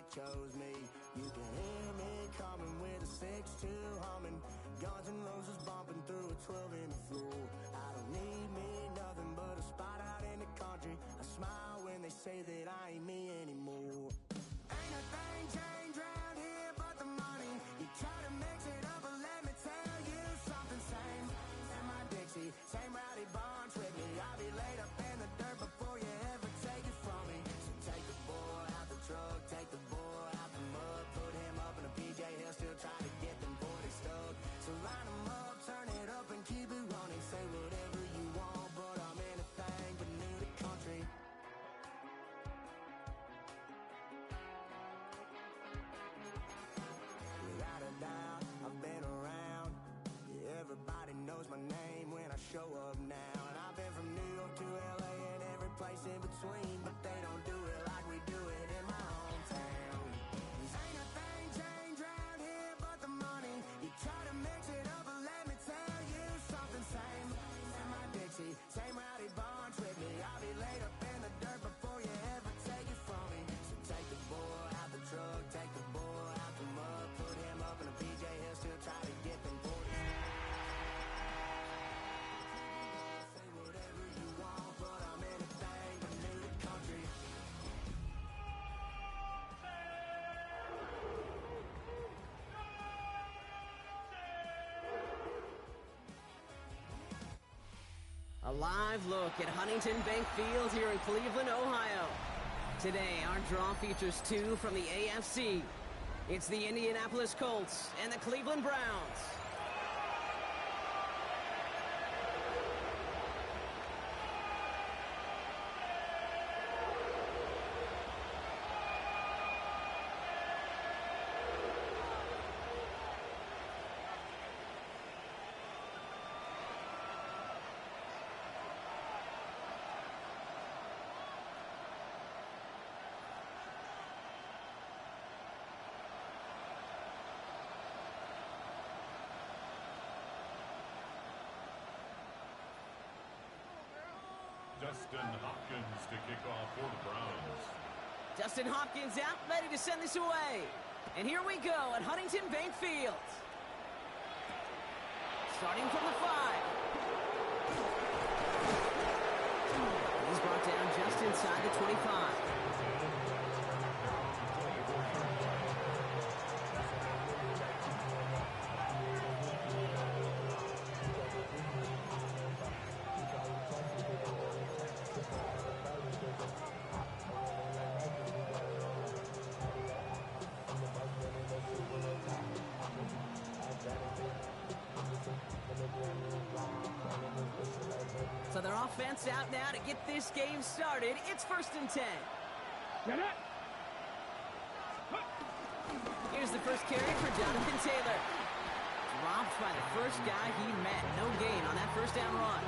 chose me. You can hear me coming with a 6-2 humming, Guns N' Roses bumping through a 12-inch floor. I don't need me nothing but a spot out in the country. I smile when they say that I ain't me anymore. Ain't a thing changed round here but the money. You try to mix it up, but let me tell you something. Same in my Dixie, same rowdy bunch with me. I'll be laid up in the dirt before you ever take it from me. So take the boy out the truck, take the boy out the mud, put him up in a PJ, he'll still try to get them 40 stuck. So line him up, turn it up and keep it running. Say whatever you want, but I'm anything but new to country. Without a doubt, I've been around. Yeah, everybody knows my name when I show up now. And I've been from New York to LA and every place in between, but they don't do it like we do it in my hometown. Ain't a thing changed round here but the money. You try to mix it up, but let me tell you something. Same in my Dixie, same rowdy bunch with me. I'll be laid up in the dirt before you ever take it from me. So take the boy out the truck, take the boy out the mud, put him up in a PJ, he'll still try to get them 40s. Say whatever you want, but I'm anything but new to country. A live look at Huntington Bank Field here in Cleveland, Ohio. Today, our draw features two from the AFC. It's the Indianapolis Colts and the Cleveland Browns. Dustin Hopkins to kick off for the Browns. Dustin Hopkins out, ready to send this away. And here we go at Huntington Bank Field. Starting from the 5. He's brought down just inside the 25. So their offense out now to get this game started. It's 1st and 10. Here's the first carry for Jonathan Taylor. Dropped by the first guy he met. No gain on that first down run.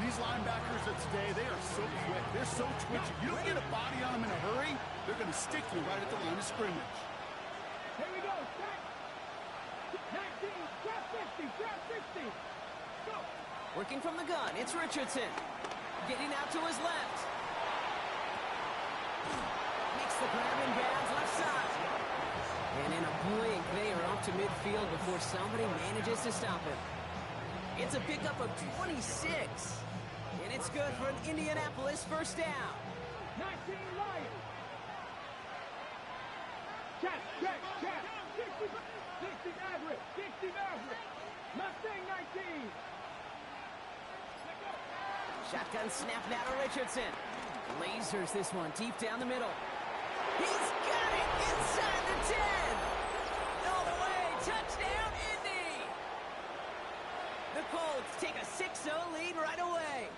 These linebackers of today, they are so quick. They're so twitchy. You don't get a body on them in a hurry, they're going to stick you right at the line of scrimmage. Here we go. 19, drop 50, drop 60. Go. Working from the gun, it's Richardson. Getting out to his left. Makes the grab in bounds left side. And in a blink, they are off to midfield before somebody manages to stop him. It's a pickup of 26. And it's good for an Indianapolis first down. 19 Lions. Check. 60 Maverick. Mustang 19. Shotgun snap now to Richardson. Lasers this one deep down the middle. He's got it inside the 10. All the way. Touchdown, Indy. The Colts take a 6-0 lead right away.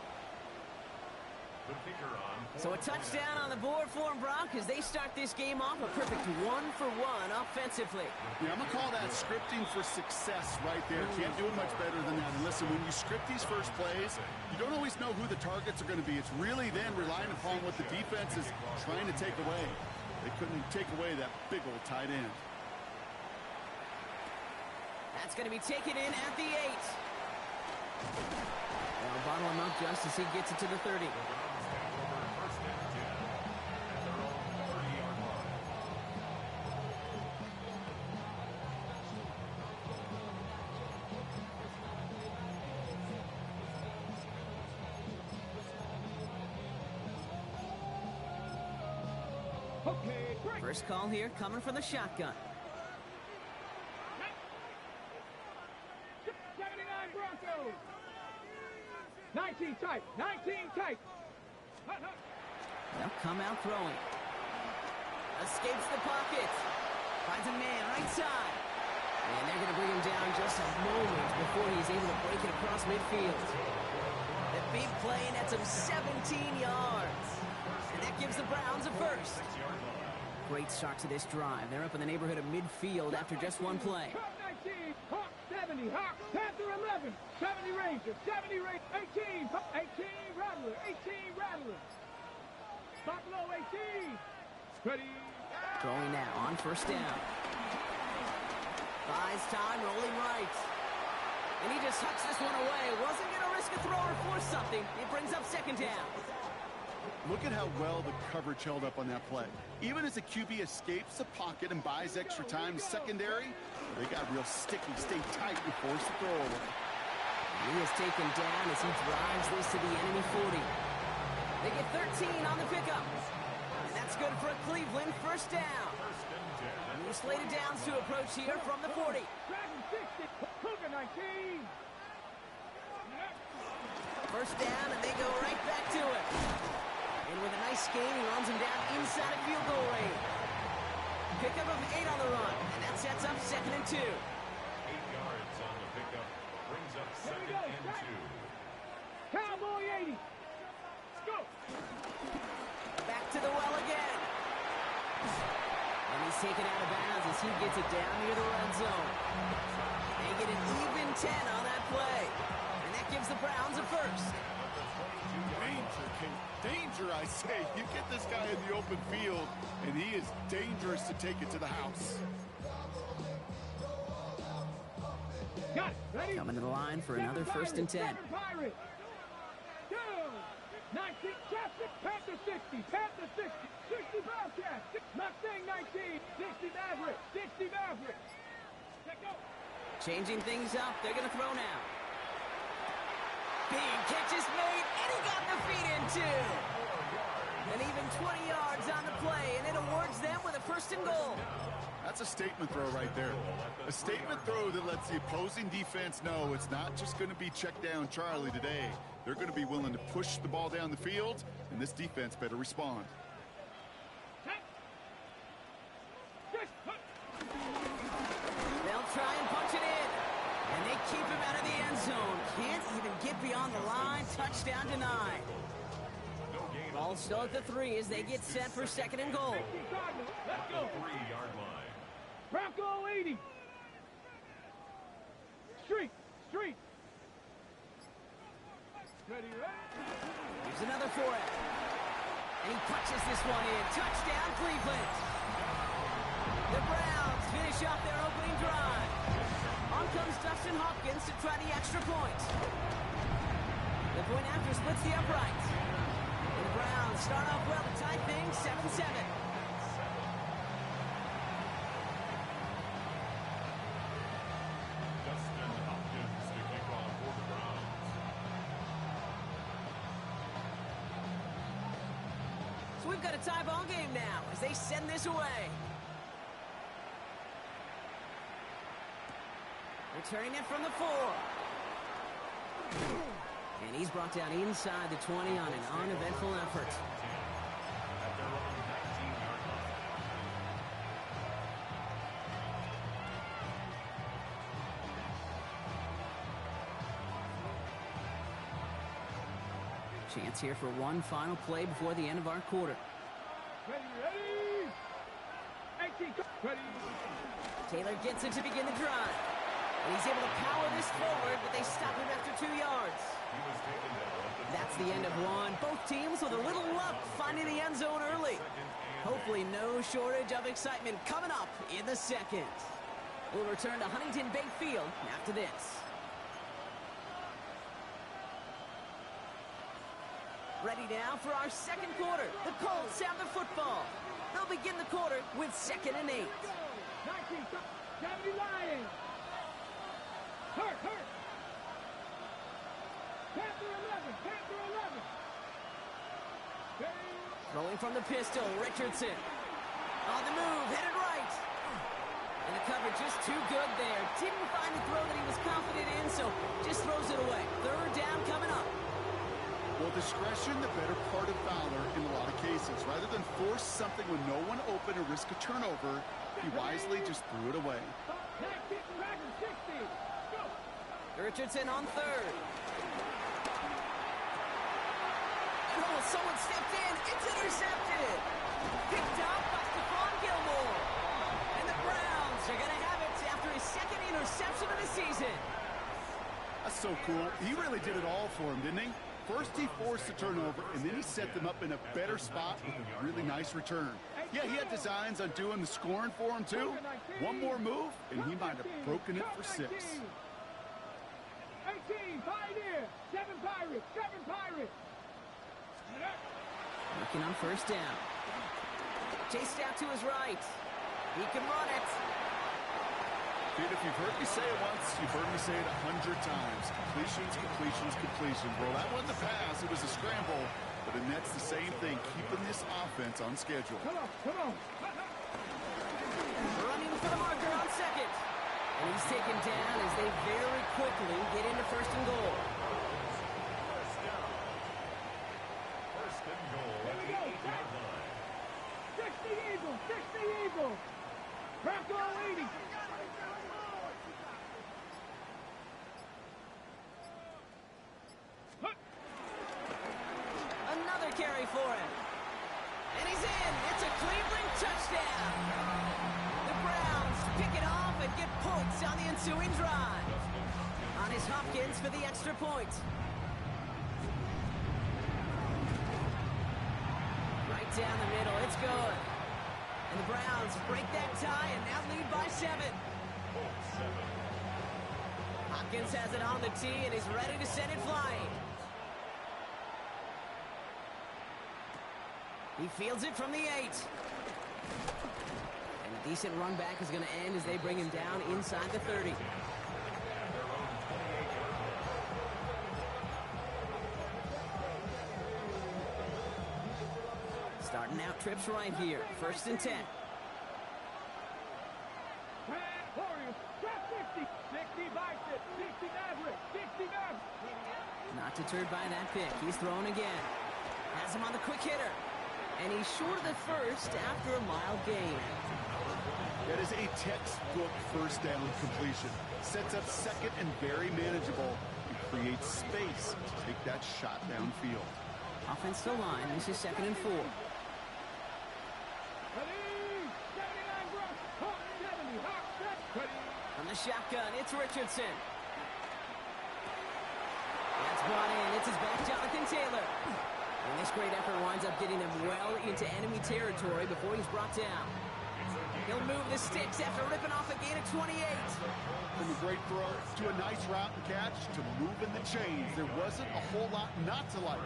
The kicker on. So a touchdown on the board for them, Brock, as they start this game off a perfect 1-for-1 offensively. Yeah, I'm going to call that scripting for success right there. Can't do it much better than that. And listen, when you script these first plays, you don't always know who the targets are going to be. It's really then relying upon what the defense is trying to take away. They couldn't take away that big old tight end. That's going to be taken in at the 8. They'll bottle him up just as he gets it to the 30. First call here coming from the shotgun. 79 Broncos. 19 tight. 19 tight. They'll come out throwing. Escapes the pocket. Finds a man right side. And they're going to bring him down just a moment before he's able to break it across midfield. The big play nets him 17 yards. And that gives the Browns a first. Great start to this drive. They're up in the neighborhood of midfield after just one play. Hawk 19. Hawk 70. Hawk Panther 11. 70 Ranger. 70 Ranger. 18. 18 Rattler. 18 Rattler. Buffalo 18. Ready. Throwing now on first down. Buys time, rolling right. And he just hucks this one away. Wasn't going to risk a throw or force something. It brings up second down. Look at how well the coverage held up on that play. Even as the QB escapes the pocket and buys extra time, secondary, they got real sticky, stay tight and force the throw away. He is taken down as he drives this to the enemy 40. They get 13 on the pickup. And that's good for a Cleveland first down. New slated downs to approach here from the 40. Dragon 60. Cougar 19. First down, and they go right back to it. And with a nice gain, he runs him down inside of field goal range. Pickup of 8 on the run, and that sets up 2nd and 2. 8 yards on the pickup. Brings up 2nd and 2. Cowboy 80. Let's go. Back to the well again. And he's taken out of bounds as he gets it down near the red zone. They get an even 10 on that play. And that gives the Browns a first. Danger, I say. You get this guy in the open field, and he is dangerous to take it to the house. Got it. Ready? Coming to the line for another first and 10. Pirates. 2. 19. Chapstick. Panther 60. Panther 60. 60 Bobcats. Mustang 19. 60 Maverick. 60 Maverick. Let go. Changing things up. They're going to throw now. Big catch is made, and he got the feet in too. And even 20 yards on the play, and it awards them with a first and goal. That's a statement throw right there. A statement throw that lets the opposing defense know it's not just going to be check down Charlie today. They're going to be willing to push the ball down the field, and this defense better respond. They'll try and punch it in. And they keep him out of the end zone. Can't even get beyond the line. Touchdown denied. Ball still at the 3 as they get set for 2nd and goal. Let's go. 3-yard line. Bronco 80. Street. Street. Ready, ready. Here's another for it. And he punches this one in. Touchdown, Cleveland. The Browns finish off their opening drive. On comes Dustin Hopkins to try the extra point. The point after splits the upright. And the Browns start off well to tie things 7-7. Dustin Hopkins to kick off for the Browns. So we've got a tie ball game now as they send this away. Returning it from the 4. And he's brought down inside the 20 on an uneventful effort. At their own 19-yard line. Chance here for one final play before the end of our quarter. Ready, ready. 18. Ready. Taylor gets it to begin the drive. And he's able to power this forward, but they stop him after 2 yards. He was taken down at the That's the end of one. Both teams with a little luck finding the end zone early. Hopefully no shortage of excitement coming up in the second. We'll return to Huntington Bank Field after this. Ready now for our second quarter. The Colts have the football. They'll begin the quarter with 2nd and 8. 19. 70 Lions. Hurt. Panther 11. Panther 11. Throwing from the pistol, Richardson. On the move, headed right. And the cover just too good there. Didn't find the throw that he was confident in, so just throws it away. Third down coming up. Well, discretion, the better part of valor in a lot of cases. Rather than force something with no one open or risk a turnover, he wisely just threw it away. Richardson on third. Oh, someone stepped in. It's intercepted. Picked up by Stephon Gilmore. And the Browns are going to have it after his second interception of the season. That's so cool. He really did it all for him, didn't he? First he forced the turnover, and then he set them up in a better spot with a really nice return. Yeah, he had designs on doing the scoring for him, too. One more move, and he might have broken it for 6. 18, Pioneer, 7 Pirates, 7 Pirates. Working on first down. Chased out to his right. He can run it. Dude, if you've heard me say it once, you've heard me say it 100 times. Completions, completions, completions. Well, that wasn't a pass. It was a scramble. But the Nets, the same thing, keeping this offense on schedule. Come on, come on. Running for the marker on second. And he's taken down as they very quickly get into first and goal. First and goal. Here we go. 60 Eagles, 60 Eagles. Bronco 80. Another carry for him. And he's in. It's a Cleveland touchdown. The Browns pick it off and get points on the ensuing drive. On his Hopkins for the extra point. Right down the middle. It's good. And the Browns break that tie and now lead by 7. Hopkins has it on the tee and is ready to send it flying. He fields it from the 8. And a decent run back is going to end as they bring him down inside the 30. Starting out trips right here. First and 10. Warriors, drop 60. 60 Bison, 60 Maverick, 60 Maverick. Not deterred by that pick. He's throwing again. Has him on the quick hitter. And he's short of the first after a mild gain. That is a textbook first down completion. Sets up second and very manageable. And creates space to take that shot downfield. Offense to line. This is second and 4. Ready? 79 Brush. Hawk 70. Hawk 70. Ready? From the shotgun, it's Richardson. That's brought in. It's his back, Jonathan Taylor. And this great effort winds up getting him well into enemy territory before he's brought down. He'll move the sticks after ripping off a gain of 28. From a great throw to a nice route and catch to moving the chains. There wasn't a whole lot not to like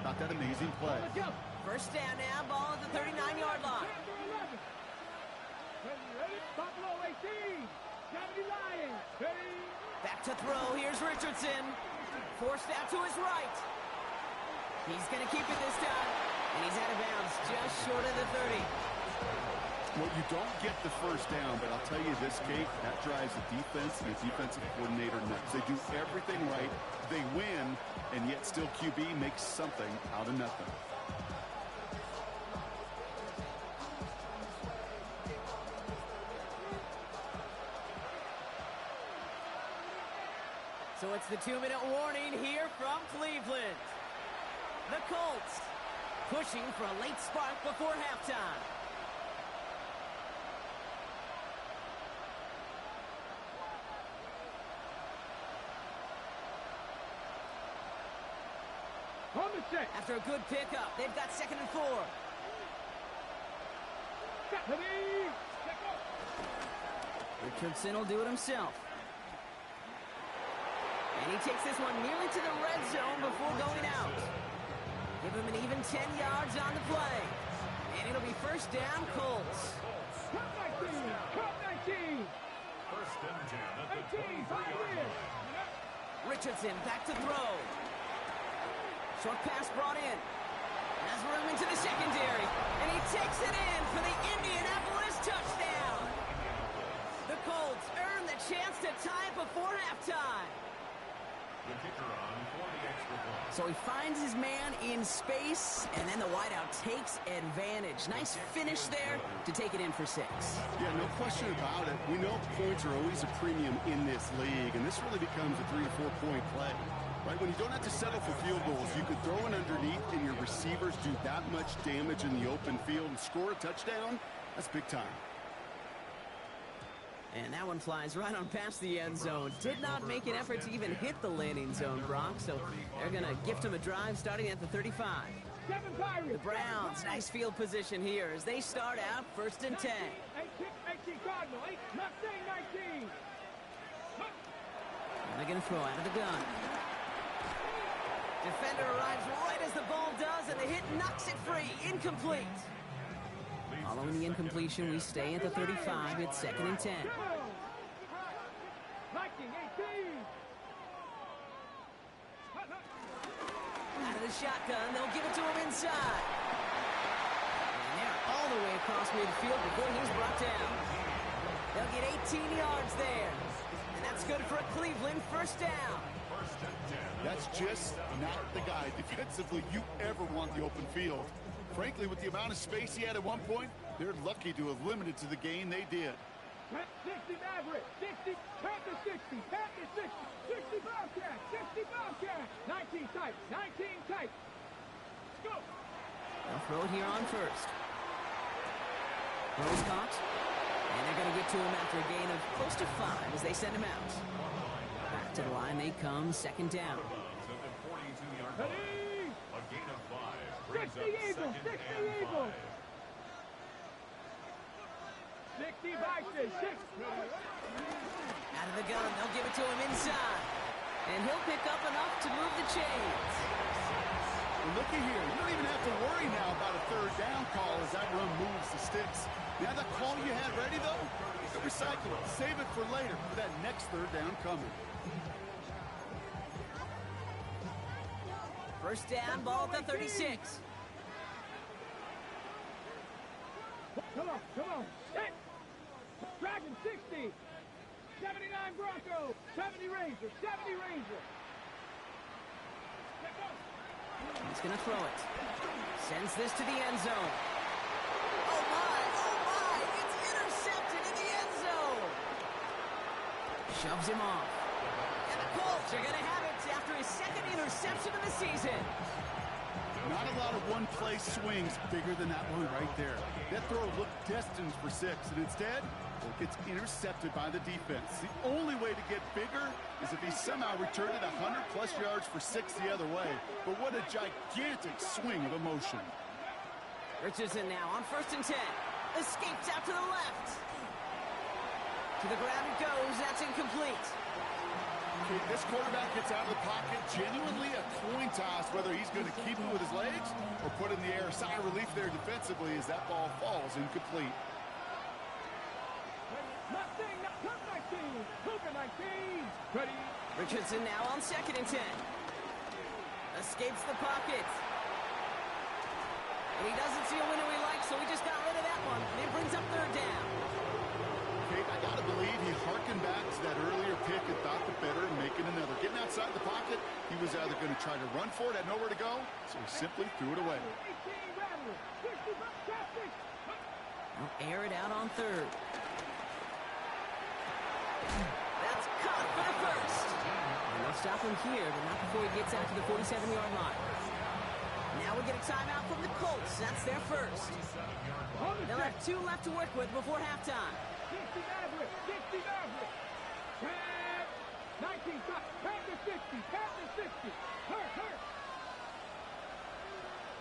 about that amazing play. Let's go. First down now, ball at the 39-yard line. Panther 11. Ready, ready? Buffalo 18. 70 Lions. Ready? Back to throw. Here's Richardson. Forced out to his right. He's going to keep it this time. And he's out of bounds just short of the 30. Well, you don't get the first down, but I'll tell you this, Kate, that drives the defense and the defensive coordinator nuts. They do everything right. They win, and yet still QB makes something out of nothing. So it's the 2-minute warning here from Cleveland. The Colts pushing for a late spark before halftime. On the set. After a good pickup, they've got second and 4. Ready? Set go. Richardson will do it himself. And he takes this one nearly to the red zone before going out. Give him an even 10 yards on the play. And it'll be first down, Colts. Cup 19. Cup 19. First and 10 at the 18. 23-yard Pioneers. Richardson back to throw. Short pass brought in. Has room into the secondary, and he takes it in for the Indianapolis touchdown. The Colts earn the chance to tie it before halftime. The kicker on for the extra point. So he finds his man in space, and then the wideout takes advantage. Nice finish there to take it in for 6. Yeah, no question about it. We know points are always a premium in this league, and this really becomes a 3 or 4 point play. Right, when you don't have to settle for field goals, you could throw it underneath and your receivers do that much damage in the open field and score a touchdown. That's big time. And that one flies right on past the end zone. Did not make an effort to even hit the landing zone, Brock, so they're going to gift him a drive starting at the 35. The Browns, nice field position here as they start out 1st and 10. 18 Cardinal, 8, Mustang 19. And they're going to throw out of the gun. Defender arrives right as the ball does, and the hit knocks it free. Incomplete. Following the incompletion, we stay at the 35. It's 2nd and 10. Viking 18. Out of the shotgun, they'll give it to him inside. And they're all the way across midfield before he's brought down. They'll get 18 yards there. And that's good for a Cleveland 1st down. That's just not the guy defensively you ever want the open field. Frankly, with the amount of space he had at one point, they're lucky to have limited to the gain they did. 60 Maverick, 60, Panther 60, Panther 60, 60 Bobcat, 60 Bobcat, 19 tight, 19 tight. Go! They'll throw it here on 1st. Throws caught. And they're going to get to him after a gain of close to 5 as they send him out. Back to the line they come, 2nd down. Ready? A gain of 5 brings 60 up Eagles, 2nd 60 and Eagles. 5. 60 Vikings, 6. Out of the gun, they'll give it to him inside. And he'll pick up enough to move the chains. Well, looky here. You don't even have to worry now about a 3rd down call as that run moves the sticks. Now that call you had ready, though, you can recycle it. Save it for later for that next 3rd down coming. 1st down, ball at the 36. Come on. Hit. Dragon 60. 79 Bronco. 70 Ranger. 70 Ranger. Let go. He's going to throw it. Sends this to the end zone. Oh my. It's intercepted in the end zone. Shoves him off. And the Colts are going to have it after his 2nd interception of the season. Not a lot of one-play swings bigger than that one right there. That throw looked destined for 6, and instead, it gets intercepted by the defense. The only way to get bigger is if he somehow returned it 100-plus yards for 6 the other way. But what a gigantic swing of emotion. Richardson now on 1st and 10. Escapes out to the left. To the ground it goes. That's incomplete. Okay, this quarterback gets out of the pocket, genuinely a coin toss whether he's going to keep it with his legs or put it in the air. Sigh of relief there defensively as that ball falls incomplete. Mustang 19. Cougar 19. Ready? Richardson now on 2nd and 10. Escapes the pocket. And he doesn't see a window he likes, so he just got rid of that one. And it brings up 3rd down. Okay, I got to believe he harkened back to that earlier pick and thought the better of making another. Getting outside the pocket, he was either going to try to run for it, had nowhere to go, so he simply threw it away. 18 Rattler. 60 Bobcat 6. They'll air it out on 3rd. That's caught for the 1st. And they'll stop him here, but not before he gets out to the 47-yard line. Now we get a timeout from the Colts. That's their 1st. They'll have 2 left to work with before halftime. 60 Maverick. 60 Maverick. 19 tight. Panther 60. Panther 60. Hurt.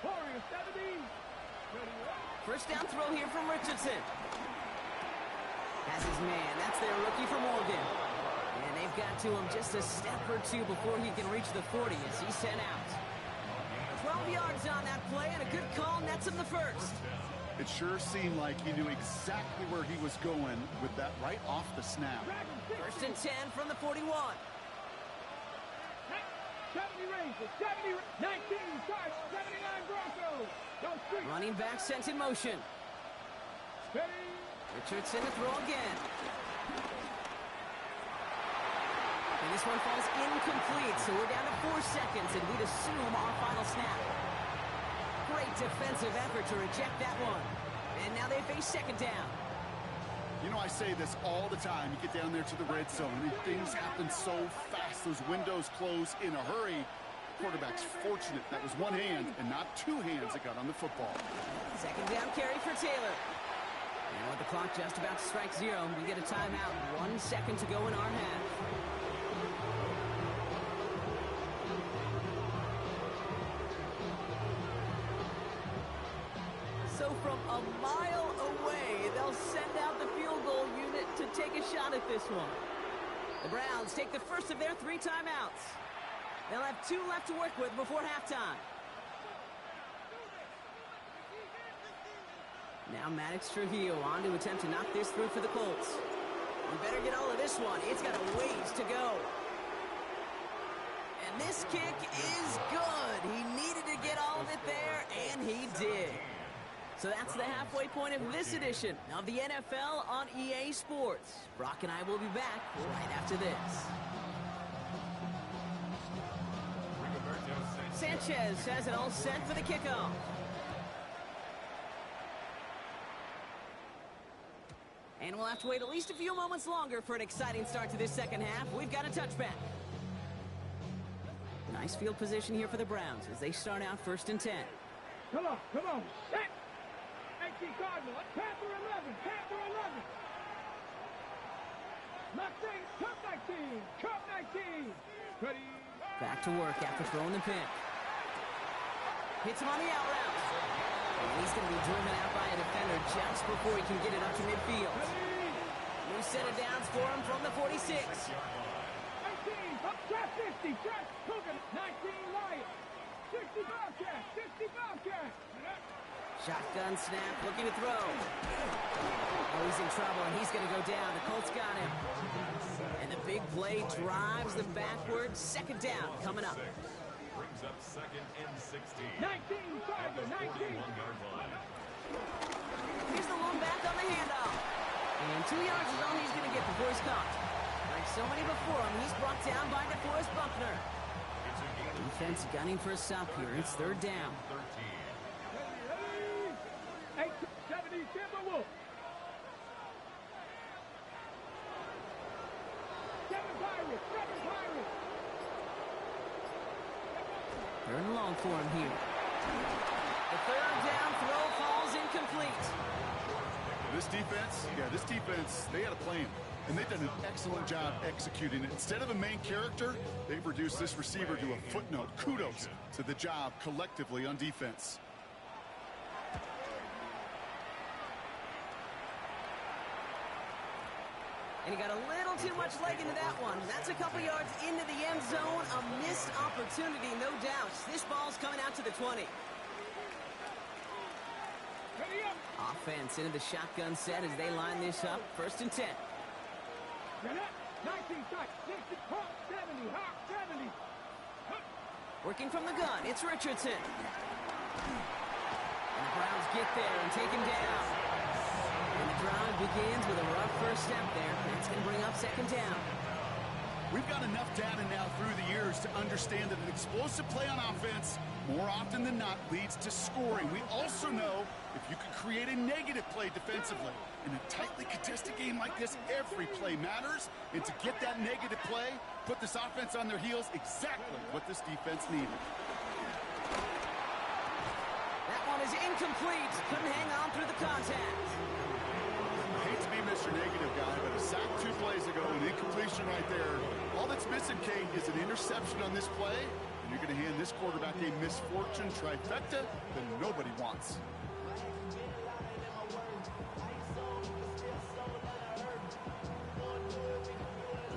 Warrior 70. Ready? 1st down throw here from Richardson. Has his man. That's their rookie from Oregon. And they've got to him just a step or 2 before he can reach the 40 as he's sent out. 12 yards on that play, and a good call nets him the 1st. It sure seemed like he knew exactly where he was going with that right off the snap. 1st and 10 from the 41. 70 Ranger. 70. 19 tight. 79 Bronco. Running back sent in motion. Steady. Richardson to throw again. And this one falls incomplete, so we're down to 4 seconds, and we'd assume our final snap. Great defensive effort to reject that one. And now they face second down. You know, I say this all the time. You get down there to the red zone, and things happen so fast. Those windows close in a hurry. Quarterback's fortunate that was one hand and not two hands that got on the football. Second down carry for Taylor. And with the clock just about to strike 0, we get a timeout. 1 second to go in our half. So from a mile away, they'll send out the field goal unit to take a shot at this one. The Browns take the first of their 3 timeouts. They'll have 2 left to work with before halftime. Now Maddox Trujillo on to attempt to knock this through for the Colts. We better get all of this one. It's got a ways to go. And this kick is good. He needed to get all of it there, and he did. So that's the halfway point of this edition of the NFL on EA Sports. Brock and I will be back right after this. Sanchez has it all set for the kickoff. And we'll have to wait at least a few moments longer for an exciting start to this second half. We've got a touchback. Nice field position here for the Browns as they start out 1st and 10. Come on, come on. Set. 18 Cardinal. Panther 11. Panther 11. Mustang. Cup 19. Cup 19. Ready. Back to work after throwing the pick. Hits him on the out route. And he's going to be driven out by a defender just before he can get it up to midfield. New set of downs for him from the 46. 18. Up track 50. Track Coogan. 19 Lion. 60 Bobcat. 60 Bobcat. Shotgun snap, looking to throw. Oh, he's in trouble, and he's going to go down. The Colts got him. And the big play drives them backwards. Second down coming up. Brings up 2nd and 16. 19 Tiger. 19. Here's the lone back on the handoff. And 2 yards is all he's going to get before he's caught. Like so many before him, he's brought down by DeForest Buckner. Defense gunning for a stop here. It's 3rd down. 870 Timberwolves. 7 Pirates. 7 Pirates. 3rd and long for him here. The 3rd down throw falls incomplete. This defense, they had a plan. And they've done an excellent job executing it. Instead of a main character, they've reduced this receiver to a footnote. Kudos to the job collectively on defense. And he got a little too much leg into that one. That's a couple yards into the end zone. A missed opportunity, no doubt. This ball's coming out to the 20. Offense into the shotgun set as they line this up. 1st and 10. 19 tight. 60. Hawk 70. Hawk 70. Working from the gun, it's Richardson. And the Browns get there and take him down. And the drive begins with a rough first step there. That's going to bring up 2nd down. We've got enough data now through the years to understand that an explosive play on offense, more often than not, leads to scoring. We also know if you can create a negative play defensively. In a tightly contested game like this, every play matters. And to get that negative play, put this offense on their heels, exactly what this defense needed. That one is incomplete. Couldn't hang on through the contact. I hate to be Mr. Negative guy, but a sack 2 plays ago, an incompletion right there. All that's missing, Kate, is an interception on this play, and you're going to hand this quarterback a misfortune trifecta that nobody wants.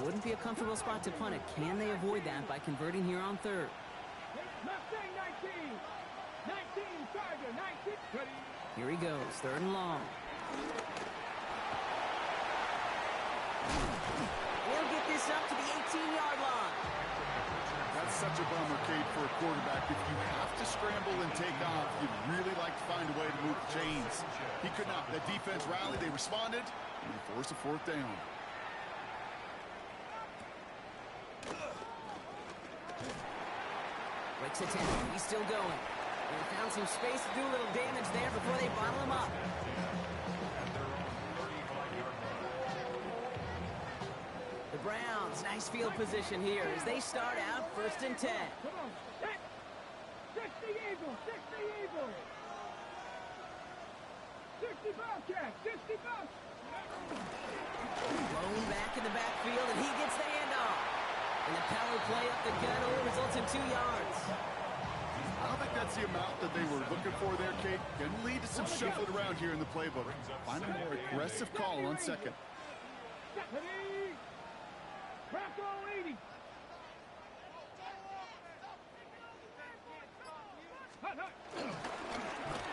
Wouldn't be a comfortable spot to punt it. Can they avoid that by converting here on 3rd? Mustang 19. 19 Tiger. 19. Ready. Here he goes, 3rd and long. He'll get this up to the 18-yard line. That's such a bummer, Kate, for a quarterback. If you have to scramble and take off, you'd really like to find a way to move the chains. He could not. The defense rallied, they responded, and they forced a fourth down. Breaks a 10. He's still going. They found some space to do a little damage there before they bottle him up. The Browns, nice field position here as they start out 1st and 10. Come on. 60 Eagles. 60 Eagles. 60 Bobcats. 60 Bobcats. Blown back in the backfield, and he gets the handoff. And the power play up the gut only results in 2 yards. I don't think that's the amount that they were looking for there, Kate. Can lead to some shuffling around here in the playbook. Find a more aggressive call on 2nd. Bracco 80.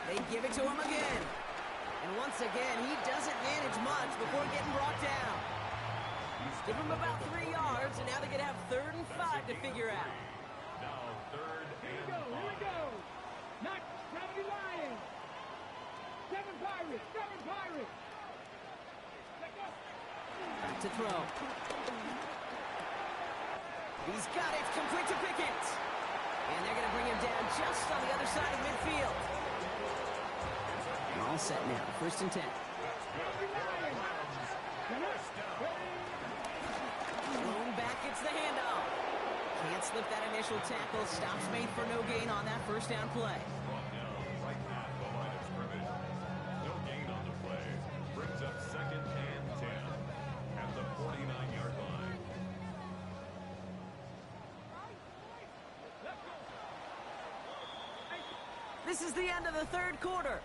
They give it to him again. And once again, he doesn't manage much before getting brought down. Give him about 3 yards, and now they're going to have 3rd and 5 to figure out. Now 3rd and 5. Here we go. Not 70 Lions. 7 Pirates. 7 Pirates. Back to throw. He's got it. Complete to Pickens. And they're going to bring him down just on the other side of midfield. All set now. 1st and 10. Blown back gets the handoff. Can't slip that initial tackle. Stops made for no gain on that 1st down play. Brought down right at the line of scrimmage. No gain on the play. Brings up 2nd and 10 at the 49-yard line. This is the end of the 3rd quarter.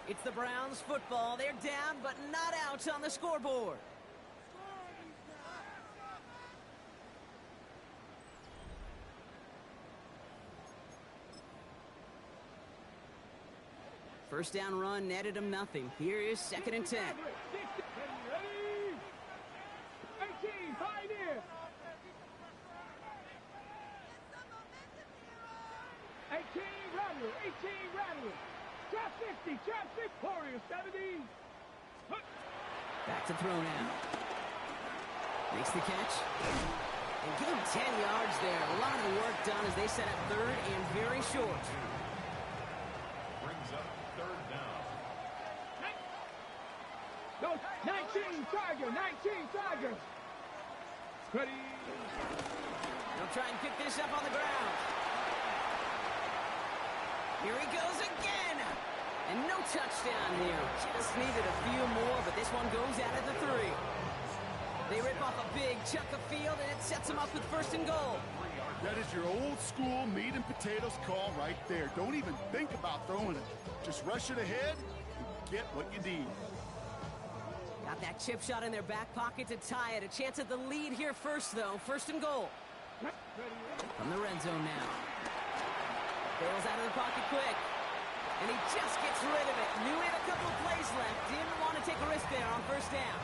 It's the Browns football. They're down, but not out on the scoreboard. First down run netted him nothing. Here is 2nd and 10. 18, Pioneer. 18, Rattler. 18, Rattler. Trap 60, trap 6, Warrior 70. Back to throw now. Makes the catch. And give him 10 yards there. A lot of work done as they set up 3rd and very short. Brings up 3rd down. No, 19, Tiger. 19, Tiger. Ready. They'll try and pick this up on the ground. Here he goes again. And no touchdown here. Just needed a few more, but this one goes out at the 3. They rip off a big chunk of field, and it sets them up with 1st and goal. That is your old school meat and potatoes call right there. Don't even think about throwing it. Just rush it ahead and get what you need. Got that chip shot in their back pocket to tie it. A chance at the lead here first, though. 1st and goal. From the red zone now. Bails out of the pocket quick. And he just gets rid of it. Knew he had a couple of plays left. Didn't want to take a risk there on 1st down.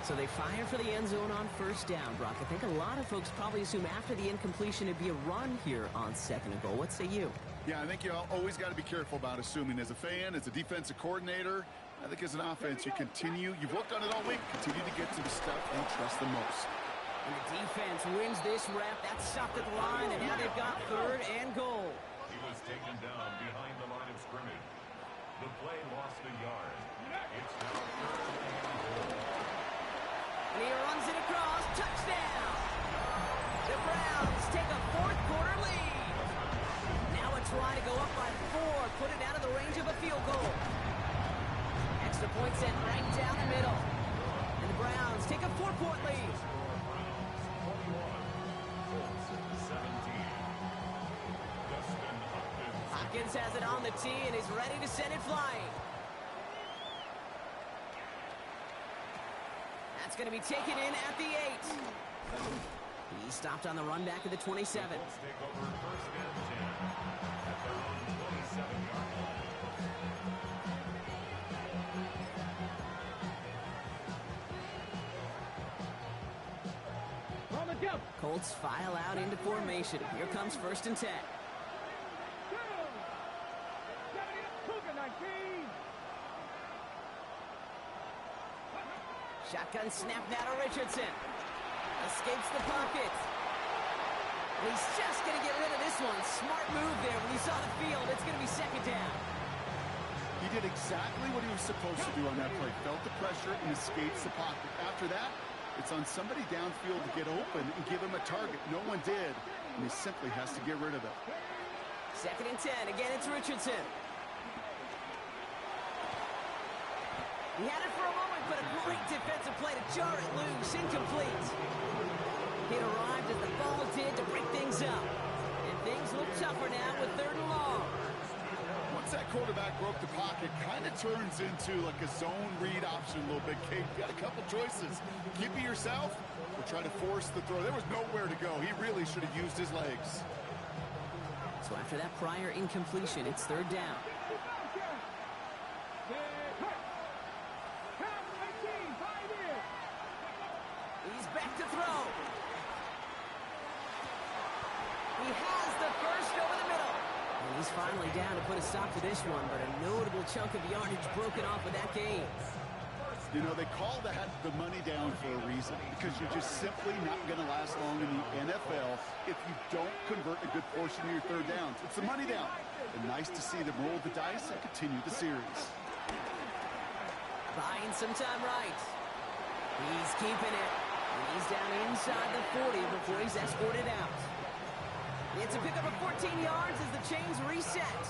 So they fire for the end zone on 1st down, Brock. I think a lot of folks probably assume after the incompletion it'd be a run here on 2nd and goal. What say you? Yeah, I think you always got to be careful about assuming. As a fan, as a defensive coordinator, I think as an offense, you've worked on it all week, continue to get to the stuff you trust the most. And the defense wins this rep. That's stopped at the line, and now they've got 3rd and goal. He was taken down behind the line of scrimmage. The play lost a yard. It's now 3rd and goal. And he runs it across. Touchdown! The Browns take a 4th quarter lead. Now a try to go up by 4. Put it out of the range of a field goal. Extra point sent right down the middle. And the Browns take a 4-point lead. 17. Dustin Hopkins has it on the tee and is ready to send it flying. That's going to be taken in at the 8. He stopped on the run back at the 27. Take over 1st and 10 at their own 27-yard line. On the Go. Colts file out into formation. Here comes 1st and 10. Go. 70 up. Cougar 19. Shotgun snap now to Richardson. Escapes the pocket. He's just going to get rid of this one. Smart move there. When he saw the field, it's going to be 2nd down. He did exactly what he was supposed to do on that play. Felt the pressure and escapes the pocket. After that, it's on somebody downfield to get open and give him a target. No one did, and he simply has to get rid of it. 2nd and 10. Again, it's Richardson. He had it for a moment, but a great defensive play to jar it loose. Incomplete. It arrived as the ball did to break things up. And things look tougher now with 3rd and long. Once that quarterback broke the pocket, kind of turns into like a zone read option a little bit. Kate, you got a couple choices. Keep it yourself or try to force the throw. There was nowhere to go. He really should have used his legs. So after that prior incompletion, it's 3rd down. He's back to throw. He has the first over the middle. And he's finally down to put a stop to this one, but a notable chunk of yardage broken off with that gain. You know, they call that the money down for a reason, because you're just simply not going to last long in the NFL if you don't convert a good portion of your 3rd downs. It's the money down. And nice to see them roll the dice and continue the series. Buying some time right. He's keeping it. And he's down inside the 40 before he's escorted out. It's a pickup of 14 yards as the chains reset.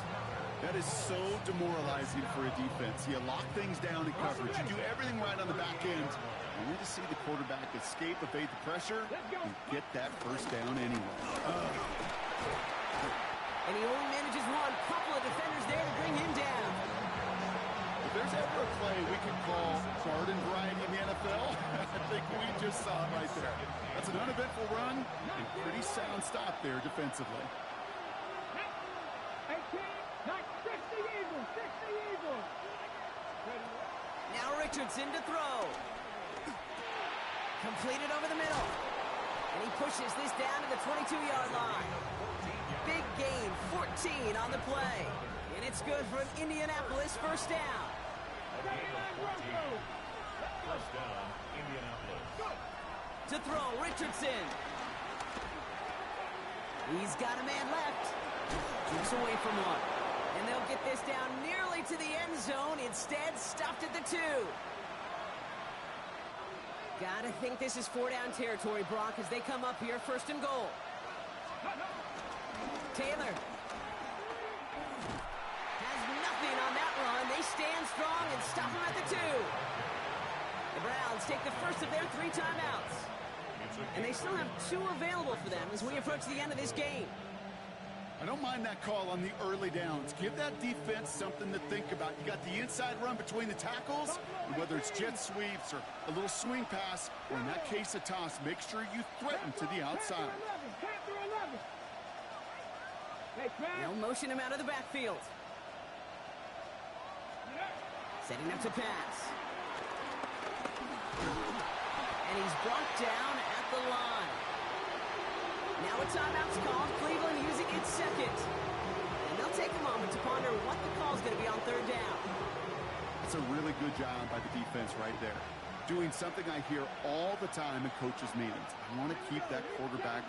That is so demoralizing for a defense. You lock things down in coverage. You do everything right on the back end. Only to see the quarterback escape, evade the pressure, and get that 1st down anyway. And he only manages one. Couple of defenders there to bring him down. If there's ever a play we can call garden variety in the NFL, I think we just saw it right there. That's an uneventful run and pretty sound stop there defensively. 18, 60 Eagles, 60 Eagles. Now Richardson to throw. Completed over the middle. And he pushes this down to the 22-yard line. Big gain, 14 on the play. And it's good for an Indianapolis 1st down. 1st down, Indianapolis. To throw, Richardson. He's got a man left. Keeps away from one. And they'll get this down nearly to the end zone. Instead, stopped at the 2. Gotta think this is 4-down territory, Brock, as they come up here 1st and goal. Taylor has nothing on that run. They stand strong and stop him at the 2. The Browns take the first of their 3 timeouts. And they still have 2 available for them as we approach the end of this game. I don't mind that call on the early downs. Give that defense something to think about. You got the inside run between the tackles, and whether it's jet sweeps or a little swing pass, or in that case a toss, make sure you threaten to the outside. They'll motion him out of the backfield. Setting up to pass. And he's brought down at the line. Now a timeout's called. Cleveland using its 2nd. And they'll take a moment to ponder what the call's going to be on 3rd down. It's a really good job by the defense right there. Doing something I hear all the time in coaches' meetings. I want to keep that quarterback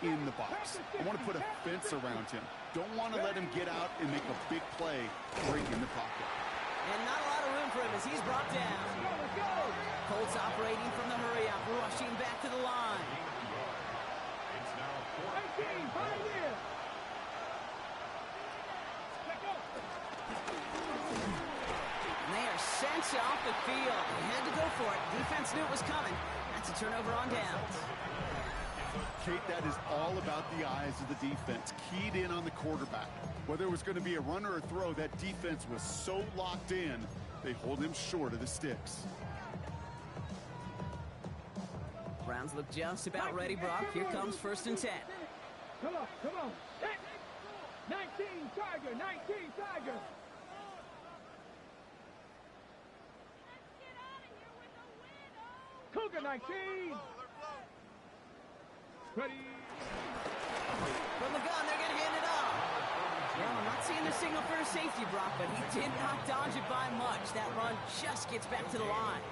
in the box. I want to put a fence around him. Don't want to let him get out and make a big play right in the pocket. And not a lot of room for him as he's brought down. Colts operating from the hurry-up, rushing back to the line. It's now 18, 5 years. And they are sent off the field. They had to go for it. Defense knew it was coming. That's a turnover on downs. Kate, that is all about the eyes of the defense. Keyed in on the quarterback. Whether it was going to be a run or a throw, that defense was so locked in, they hold him short of the sticks. Browns look just about ready, Brock. Here comes 1st and 10. Come on, come on. 19 Tiger, 19 Tiger. Cougar 19. Ready. From the gun, they're going to hand it off. Well, I'm not seeing the signal for a safety, Brock, but he did not dodge it by much. That run just gets back to the line.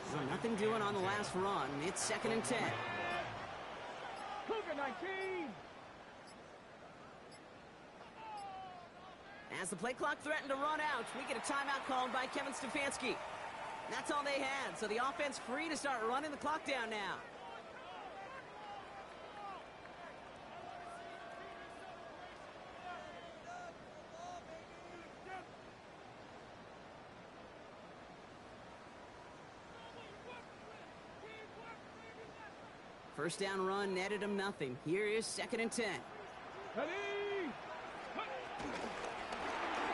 So nothing doing on the last run. It's 2nd and 10. Cougar 19. As the play clock threatened to run out, we get a timeout called by Kevin Stefanski. That's all they had, so the offense free to start running the clock down now. First down run netted him nothing. Here is 2nd and 10. Ready.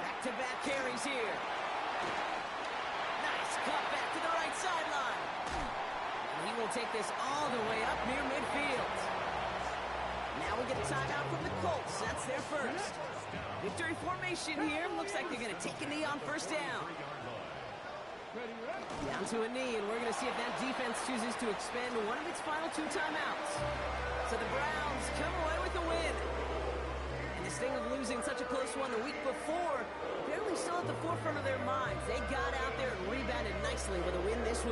Back-to-back carries here. Nice cut back to the right sideline. And he will take this all the way up near midfield. Now we get a timeout from the Colts. That's their first. Victory formation here. Looks like they're going to take a knee on first down. Down to a knee, and we're going to see if that defense chooses to expend one of its final 2 timeouts. So the Browns come away with a win. And this thing of losing such a close one the week before, apparently still at the forefront of their minds. They got out there and rebounded nicely with a win this week.